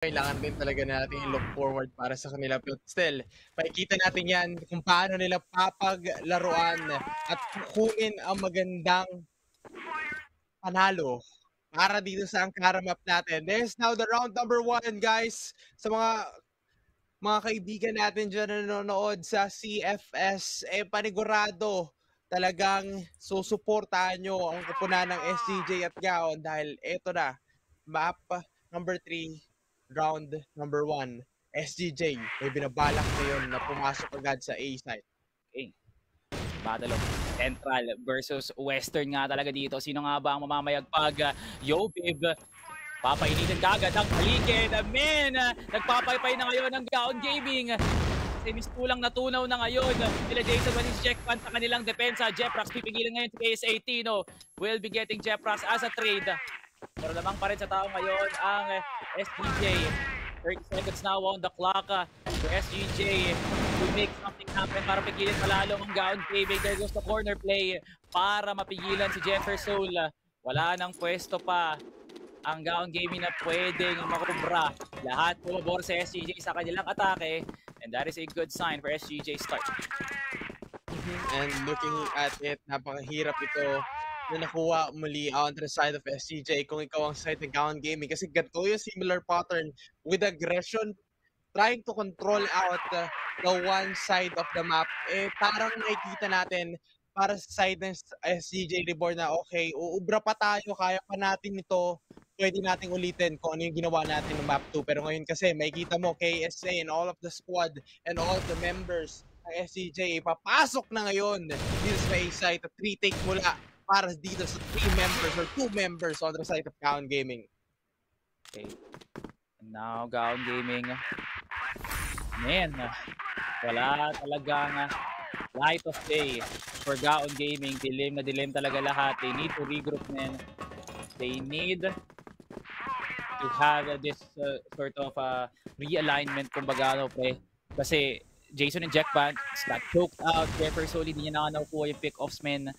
kailangan din talaga natin i-look forward para sa kanila. But still, makikita natin yan kung paano nila papaglaruan at kukunin ang magandang panalo para dito sa Ankara map natin. This is now the round number 1, guys. Sa mga kaibigan natin dyan na nanonood sa CFS, panigurado talagang susuportahan nyo ang kupunan ng SGJ at Gaon dahil eto na, map number 3, round number 1, SGJ may binabalak ngayon na pumasok agad sa A side. Okay. Battle of Central versus Western nga talaga dito. Sino nga ba ang mamamayagpag? Yobib, papainitin kagad ang paligid. Men, nagpapaypay na ngayon ng Gaon Gaming. Semistulang natunaw na ngayon. Sila Jason Manis Checkpan sa kanilang depensa. Jeprax pipigilan ngayon si KSA Tino. Will be getting Jeprax as a trade. Pero lamang pa rin sa tao ngayon ang SGJ. 30 seconds now on the clock for SGJ to make something happen para pigilan malalong ang Gaon Gaming. There goes the corner play para mapigilan si Jefferson. Wala nang pwesto pa ang Gaon Gaming na pwedeng makubra. Lahat pumabor sa SGJ sa kanilang atake, and that is a good sign for SGJ start. And looking at it, napakahirap ito na nakuha muli on the side of SGJ kung ikaw ang side ng Gaon Gaming, kasi ganito yung similar pattern with aggression, trying to control out the one side of the map. Parang nakikita natin para sa side ng SGJ Reborn na okay, uubra pa tayo, kaya pa natin ito, pwede nating ulitin kung ano yung ginawa natin ng map 2. Pero ngayon kasi makikita mo KSA and all of the squad and all of the members ng SGJ papasok na ngayon dito sa A side at retake mula para dito sa 3 members or 2 members on the side of Gaon Gaming. Okay. And now Gaon Gaming. Man, wala talagang light of day for Gaon Gaming. Dilim na dilim talaga lahat. They need to regroup, man. They need to have this sort of realignment, kumbaga, no, pre. Kasi Jason and Jackpan got choked out. Jefferson, hindi niya nakuha yung pick-offs, man.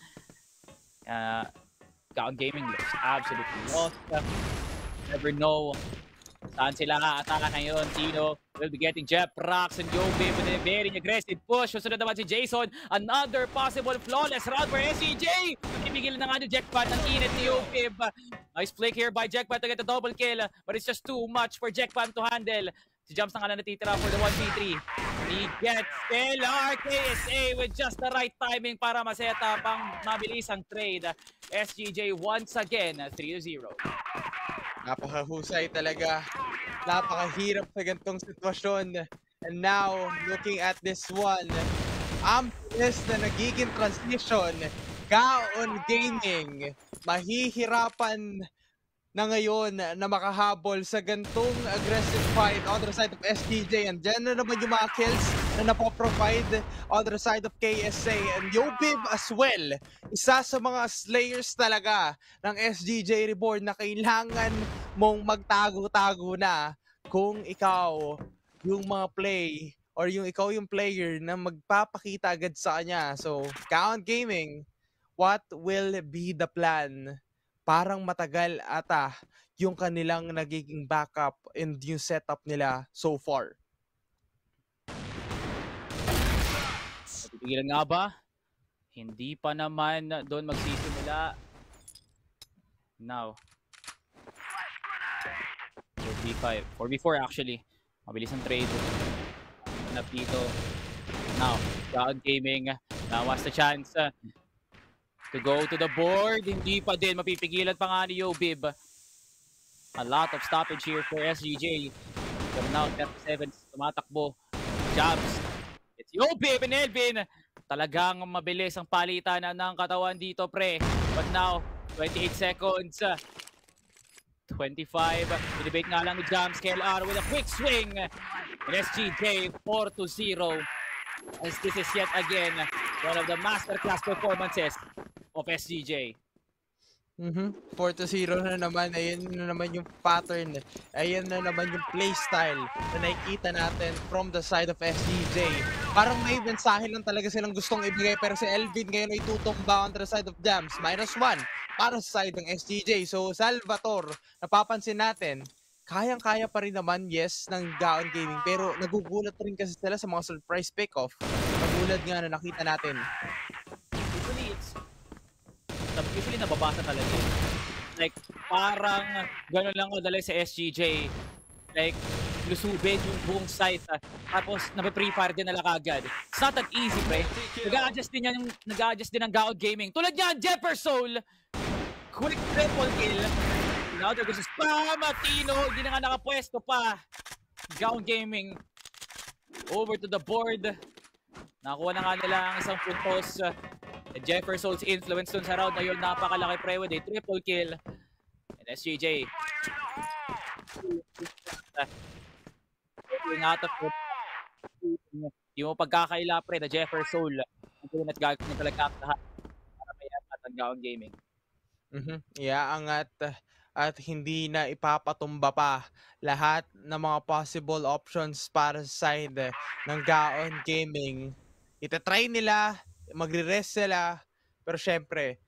Gaon Gaming looks absolutely lost. Never know saan sila ataka ngayon. Tino will be getting Jeprax and Yobib with a very aggressive push. Susunod naman si Jason. Another possible flawless round for SCJ. Pipigil na nga ni Jackpan ng init ni Yobib. Nice flick here by Jackpan to get a double kill. But it's just too much for Jackpan to handle. Si Jumps na nga na natitira for the 1v3. He gets Stellar KSA with just the right timing para ma-set up ang mabilisang trade. SGJ once again 3-0. Napakahusay talaga. Napakahirap sa ganitong sitwasyon. And now, looking at this one, ang bilis na nagiging transition. Gaon Gaming mahihirapan na ngayon na makahabol sa gantong aggressive fight on the side of SGJ, and dyan na naman yung mga kills na napoprovide on the side of KSA and Yobib as well. Isa sa mga slayers talaga ng SGJ Reborn na kailangan mong magtago-tago na kung ikaw yung mga play or yung ikaw yung player na magpapakita agad sa kanya. So, Gaon Gaming, what will be the plan? Parang matagal ata yung kanilang nagiging backup and yung setup nila so far. Pipigilan nga ba? Hindi pa naman doon magsisimula. Now. 4v5. 4v4 actually. Mabilis ang trade. Hanap dito. Now, Gaon Gaming. Now was the chance to go to the board. Hindi pa din. Mapipigilan pa nga ni Yobib. A lot of stoppage here for SGJ. But now, 37 tumatakbo. Jabs. It's Yobib and Elvin. Talagang mabilis ang palitan ng katawan dito, pre. But now, 28 seconds. 25. Debate nga lang ni Jams. KLR with a quick swing. And SGJ 4-0. As this is yet again one of the masterclass performances of SGJ. 4-0 na naman. Ayan na naman yung pattern. Ayan na naman yung playstyle na nakikita natin from the side of SGJ. Parang may mensahe lang talaga silang gustong ibigay, pero si Elvin ngayon ay tutumba on the side of Jams. -1 para sa side ng SGJ. So Salvatore, napapansin natin, kayang-kaya pa rin naman, yes, ng Gaon Gaming. Pero nagugulat rin kasi sila sa mga surprise pick-off. Katulad nga na nakita natin. Usually nababasa talaga yun. Like, parang gano'n lang kadali sa SGJ. Like, lusubin yung buong site. Tapos, nape-pre-fire din nila kagad. It's not that easy, pre. Nag-a-adjust din ang Gaon Gaming. Tulad niyan, Jefferson! Quick triple kill. Now they're gonna spam Tino. Hindi na nga nakapwesto pa. Gaon Gaming. Over to the board. Nakuha na nga nila ang isang puntos. Jefferson's influence dun sa round na yun, napakalaki pre with a triple kill. And SGJ out of it. Yung pagkakaila pre na Jefferson at gagawin talaga lahat para may at ang Gaon Gaming. Iaangat at hindi na ipapatumba pa lahat ng mga possible options para sa side ng Gaon Gaming. Itatry nila, magre-rest sila, pero syempre,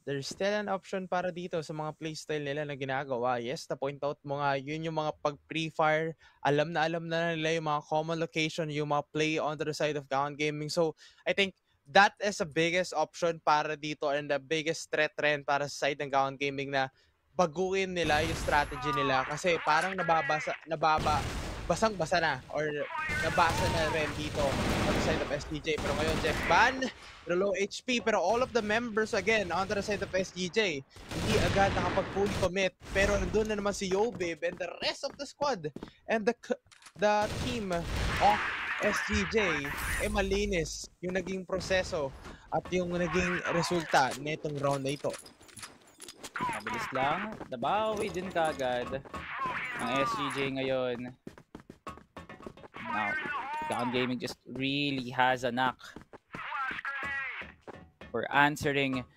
there's still an option para dito sa mga playstyle nila na ginagawa. Yes, na-point out mo nga, yun yung mga pag-pre-fire, alam na nila yung mga common location, yung mga play on the side of Gaon Gaming. So, I think that is the biggest option para dito and the biggest threat trend para sa side ng Gaon Gaming na baguhin nila yung strategy nila kasi parang basang-basa na or nabasa na rin dito on the side of SGJ. Pero ngayon, Jeff Ban, pero low HP, pero all of the members again on the side of SGJ, hindi agad nakapag-fully commit. Pero nandun na naman si Yobib and the rest of the squad and the team of SGJ, malinis yung naging proseso at yung naging resulta nitong round na ito. Mabilis lang, nabawi din kagad ang SGJ ngayon. Now, Gaon Gaming just really has a knack for answering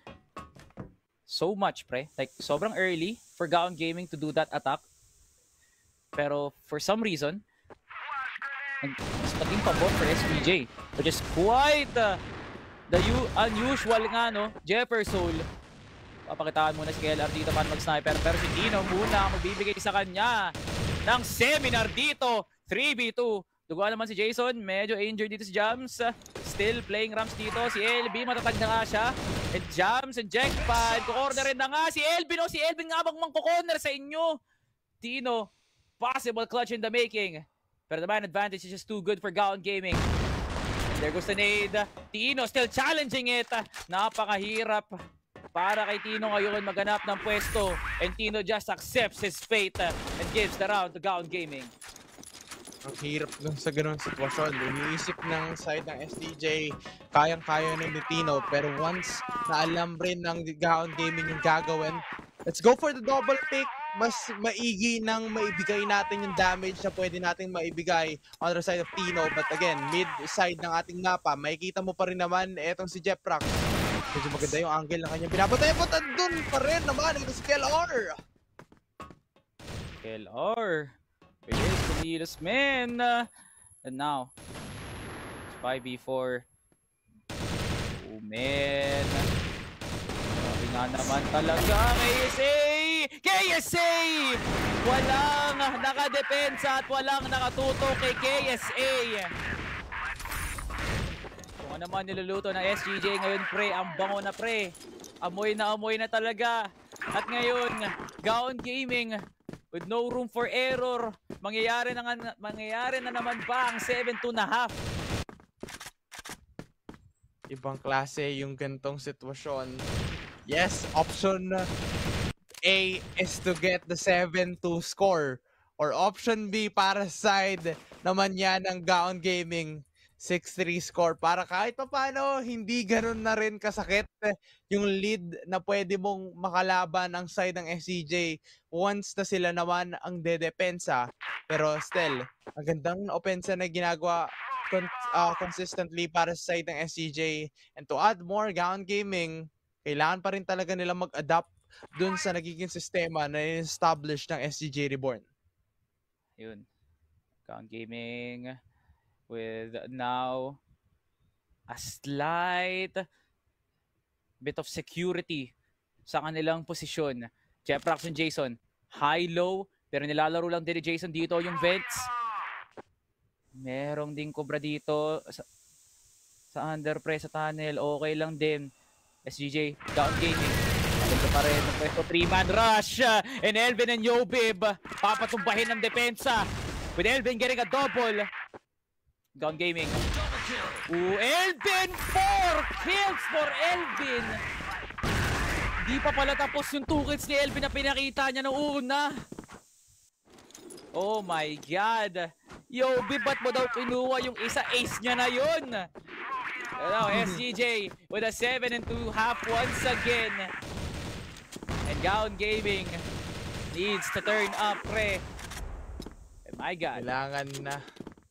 so much, pre. Like, sobrang early for Gaon Gaming to do that attack. Pero for some reason, mas naging pabor for SPJ, which is quite the unusual nga, no? Jefferson. Papakitaan muna si KLR dito para mag-sniper. Pero si Tino muna magbibigay sa kanya ng seminar dito. 3v2. Duguan naman si Jason. Medyo injured dito si Jams. Still playing ramps dito. Si LB, matatag na nga siya. And Jams and Jackpad. Kukorner rin na nga si LB. No? Si LB nga bang mangkukorner sa inyo? Tino, possible clutch in the making. Pero the man advantage is just too good for Gaon Gaming. There goes the nade. Tino still challenging it. Napakahirap para kay Tino ngayon maganap ng pwesto. And Tino just accepts his fate and gives the round to Gaon Gaming. Ang hirap dun sa ganung sitwasyon. Iniisip ng side ng SDJ, kayang-kaya ng Tino. Pero once na alam rin ng Gaon Gaming yung gagawin, let's go for the double pick. Mas maigi nang maibigay natin yung damage na pwede nating maibigay on the side of Tino. But again, mid-side ng ating mapa, makikita mo pa rin naman etong si Jeffrak. Medyo maganda yung angle ng kanyang binabatay. But andun pa rin naman ito si KLR. KLR. It is the leaders, man. And now, 5v4. Oh, man. Sabi nga naman talaga, KSA! KSA! Walang nakadepensa at walang nakatutok kay KSA. Kung ano naman niluluto ng SGJ ngayon, pre, ang bango na, pre. Amoy na talaga. At ngayon, Gaon Gaming, with no room for error, mangyayari na naman ba ang 7-2.5? Ibang klase yung gantong sitwasyon. Yes, option A is to get the 7-2 score. Or option B para side naman yan ng Gaon Gaming. 6-3 score para kahit paano hindi ganun na rin kasakit yung lead na pwede mong makalaban ang side ng SCJ once na sila naman ang dedepensa. Pero still, ang gandang opensa na ginagawa consistently para sa side ng SCJ. And to add more, Gaon Gaming, kailangan pa rin talaga nila mag-adapt dun sa nagiging sistema na establish ng SCJ Reborn. Yun. Gaon Gaming with now a slight bit of security sa kanilang posisyon. Jeffrax and Jason, high-low, Pero nilalaro lang din ni Jason dito yung vents. Merong ding Cobra dito sa underpress sa tunnel. Okay lang din. SGJ, down gaming. Maganda pa rin ang pwesto. 3-man rush. And Elvin and Yobib papatumbahin ng depensa. With Elvin getting a double. Down gaming. Elvin! 4 kills for Elvin! Di pa pala tapos yung 2 kills ni Elvin na pinakita niya noong una. Oh my God! Yobib, ba't mo daw kinuha yung isa? Ace niya na yun! Hello, SGJ with a 7-2 half once again. And Gaon Gaming needs to turn up, pre. Oh my God.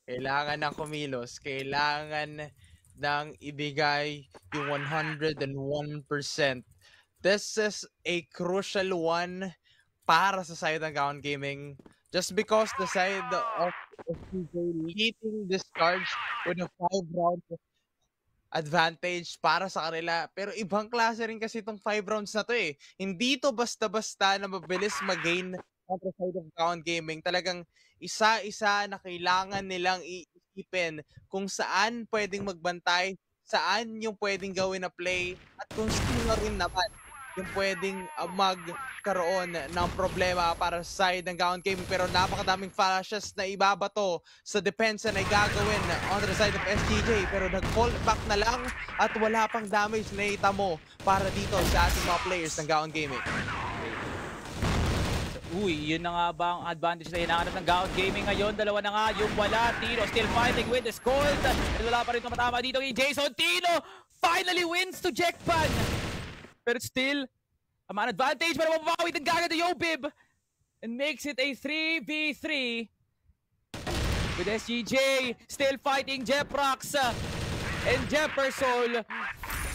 Kailangan ng kumilos. Kailangan ng ibigay yung 101%. This is a crucial one para sa side ng Gaon Gaming. Just because the side of SPJ leading this charge with a 5-round advantage para sa kanila. Pero ibang klase rin kasi itong 5 rounds na to eh. Hindi to basta-basta na mabilis mag-gain on the side of Gaon Gaming. Talagang isa-isa na kailangan nilang iisipin kung saan pwedeng magbantay, saan yung pwedeng gawin na play, at kung sino rin naman yung pwedeng magkaroon ng problema para sa side ng Gaon Gaming. Pero napakadaming flashes na ibabato sa depensa na gagawin on the side of SGJ. Pero nag-fall back na lang at wala pang damage na itamo para dito sa ating mga players ng Gaon Gaming. Uy, yun na nga ba ang advantage na hinahanap ng Gaon Gaming ngayon? Dalawa na nga yung wala. Tino still fighting with the Scold. Wala pa rin tumatama dito kay Jason. Tino finally wins to Jackpan. Pero still, a man advantage, pero mababawi din kagad ng Yobib and makes it a 3v3 with SGJ still fighting Jeprox and Jefferson,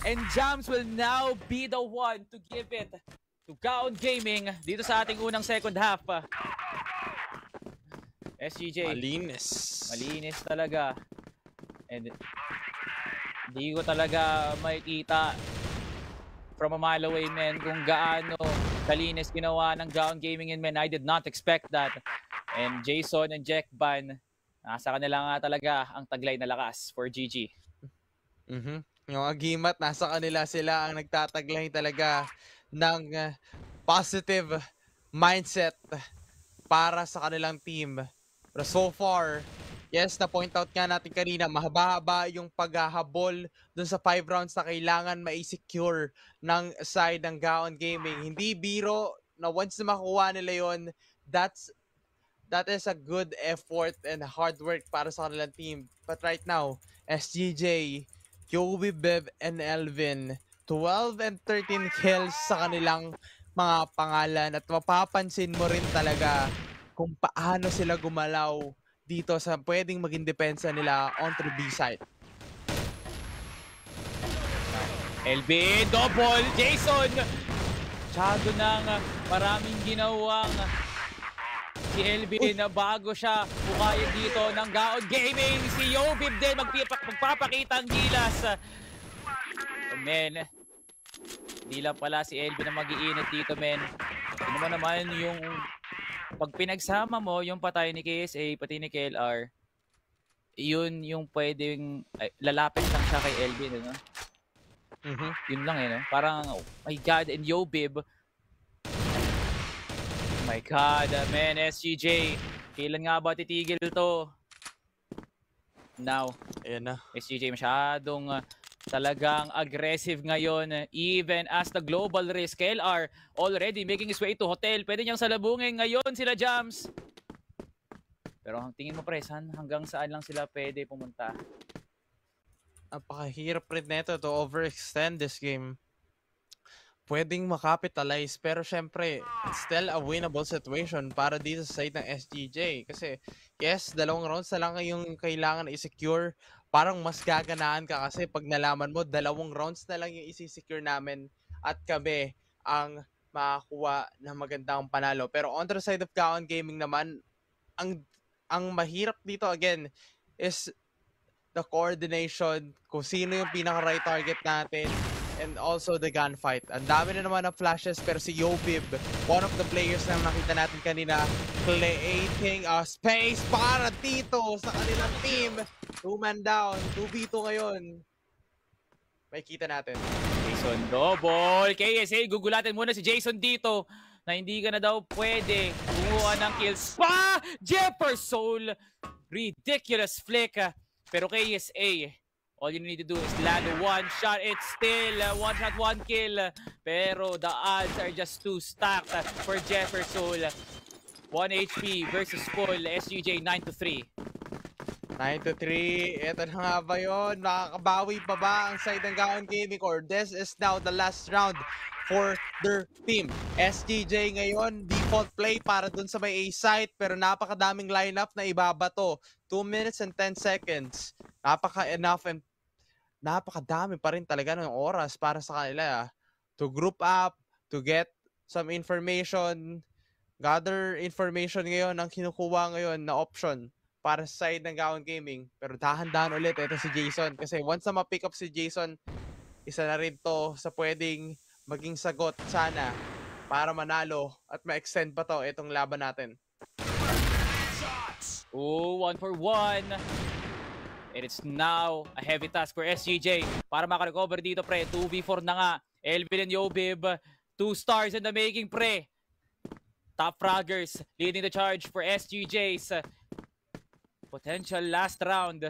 and Jams will now be the one to give it to Gaon Gaming dito sa ating unang second half. SGJ malinis talaga, and hindi ko talaga makikita from a mile away, men, kung gaano kalinis ginawa ng Gaon Gaming, and men, I did not expect that. And Jason and Jackban, nasa kanila nga talaga ang taglay na lakas for GG. Yung agimat, nasa kanila sila ang nagtataglay talaga ng positive mindset para sa kanilang team. Pero so far, yes, na-point out nga natin kanina, mahaba-haba yung paghahabol dun sa 5 rounds na kailangan ma-secure ng side ng Gaon Gaming. Hindi biro na once na makuha nila yon, that is a good effort and hard work para sa kanilang team. But right now, SGJ, Joey, Bev, and Elvin, 12 and 13 kills sa kanilang mga pangalan, at mapapansin mo rin talaga kung paano sila gumalaw dito sa pwedeng maging depensa nila on the B side. Elvin, double, Jason! Masyado nang maraming ginawang si Elvin na bago siya bukayin dito ng Gaon Gaming. Si Yobib din magpapakita ang gilas. Men, di lang pala si Elvin na mag-iinit dito, men. Ano mo naman yung pag pinagsama mo yung patay ni KSA pati ni KLR, yun yung pwedeng lalapit lang siya kay Elvin, ano? Yun lang no? Parang, oh my God, and Yobib. Oh my God, man, SGJ. Kailan nga ba titigil to? Now, ayan na. SGJ masyadong talagang aggressive ngayon, even as the global risk. KLR already making his way to hotel. Pwede niyang salubungin ngayon sila Jams. Pero ang tingin mo, pre, hanggang saan lang sila pwede pumunta? Napakahirap rin neto to overextend this game. Pwedeng makapitalize, pero syempre, it's still a winnable situation para dito sa side ng SGJ. Kasi, yes, 2 rounds na lang yung kailangan i-secure. Parang mas gaganaan ka kasi pag nalaman mo, 2 rounds na lang yung isi-secure namin at kami ang makakuha ng magandang panalo. Pero on the side of Gaon Gaming naman, ang mahirap dito again is the coordination, kung sino yung pinaka-right target natin, and also the gunfight. Ang dami na naman ng flashes pero si Yobib, one of the players na nakita natin kanina, creating a space para dito sa kanilang team. 2-man down, 2v2 ngayon. May kita natin. Jason double. KSA, gugulatin muna si Jason dito na hindi ka na daw pwede kumuha ng kills pa. Jefferson, ridiculous flick. Pero KSA, all you need to do is land one shot. It's still one shot, one kill. Pero the odds are just too stacked for Jefferson. 1 HP versus full SGJ 9-3. 9-3. Ito na nga ba yun? Makakabawi pa ba ang side ng Gaon Gaming or this is now the last round for their team? SGJ ngayon, default play para dun sa may A site pero napakadaming lineup na ibabato. 2 minutes and 10 seconds. Napaka-enough and napakadami pa rin talaga ng oras para sa kanila to group up, to get some information, gather information ngayon ang kinukuha ngayon na option para sa side ng Gaon Gaming. Pero dahan-dahan ulit ito si Jason kasi once na ma-pick up si Jason, isa na rin to sa pwedeng maging sagot sana para manalo at ma-extend pa to itong laban natin. Oh, 1-for-1. It is now a heavy task for SGJ para makarecover dito, pre. 2v4 na nga. Elvin and Yobib, 2 stars in the making, pre. Top fraggers leading the charge for SGJ's potential last round.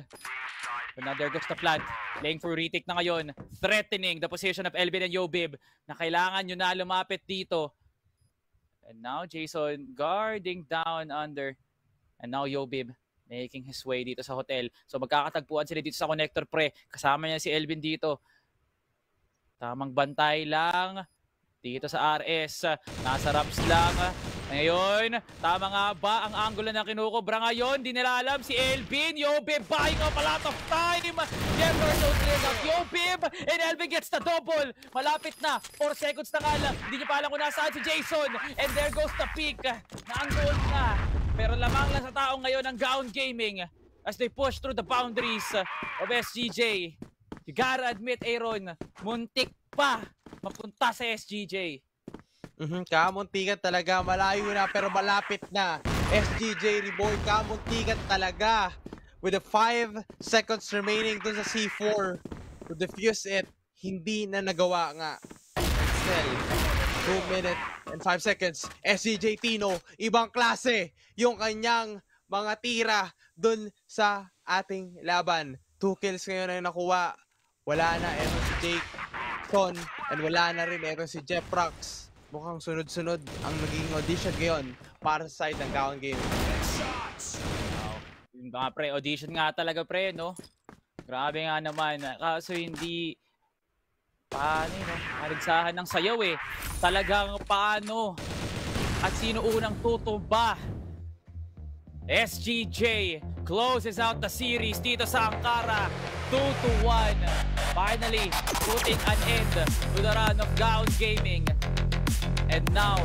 But now there goes the plant. Playing for retake na ngayon. Threatening the position of Elvin and Yobib na kailangan nyo na lumapit dito. And now Jason guarding down under. And now Yobib making his way dito sa hotel. So magkakatagpuan sila dito sa connector, pre. Kasama niya si Elvin dito. Tamang bantay lang dito sa RS. Nasa Raps lang. Ngayon, tama nga ba ang angulo na kinukubra ngayon? Di nila alam si Elvin. Yobib buying up a lot of time. Jefferson clears out Yobib. And Elvin gets the double. Malapit na. 4 seconds na nga lang. Hindi niyo pa alam kung nasaan si Jason. And there goes the pick. Na-angle na. Pero lamang lang sa tao ngayon ng Gaon Gaming as they push through the boundaries of SGJ. You gotta admit, Aaron, muntik pa mapunta sa SGJ. Kamuntikan talaga, malayo na pero malapit na. SGJ Reboy, kamuntikan talaga. With the 5 seconds remaining dun sa C4 to defuse it, hindi na nagawa nga. Still, 2 minutes and 5 seconds. SGJ Tino, ibang klase yung kanyang mga tira dun sa ating laban. 2 kills ngayon na nakuha. Wala na eto si Jake Son and wala na rin eto si Jeff Rox. Mukhang sunod-sunod ang naging audition ngayon para sa side ng Gaon Gaming. Wow. Yung mga pre, audition nga talaga, pre, no? Grabe nga naman. Kaso hindi paano yun, marigsahan ng sayaw eh. Talagang paano at sino unang tutumba. SGJ closes out the series dito sa Ankara. 2-1. Finally putting an end to the run of Gaon Gaming. And now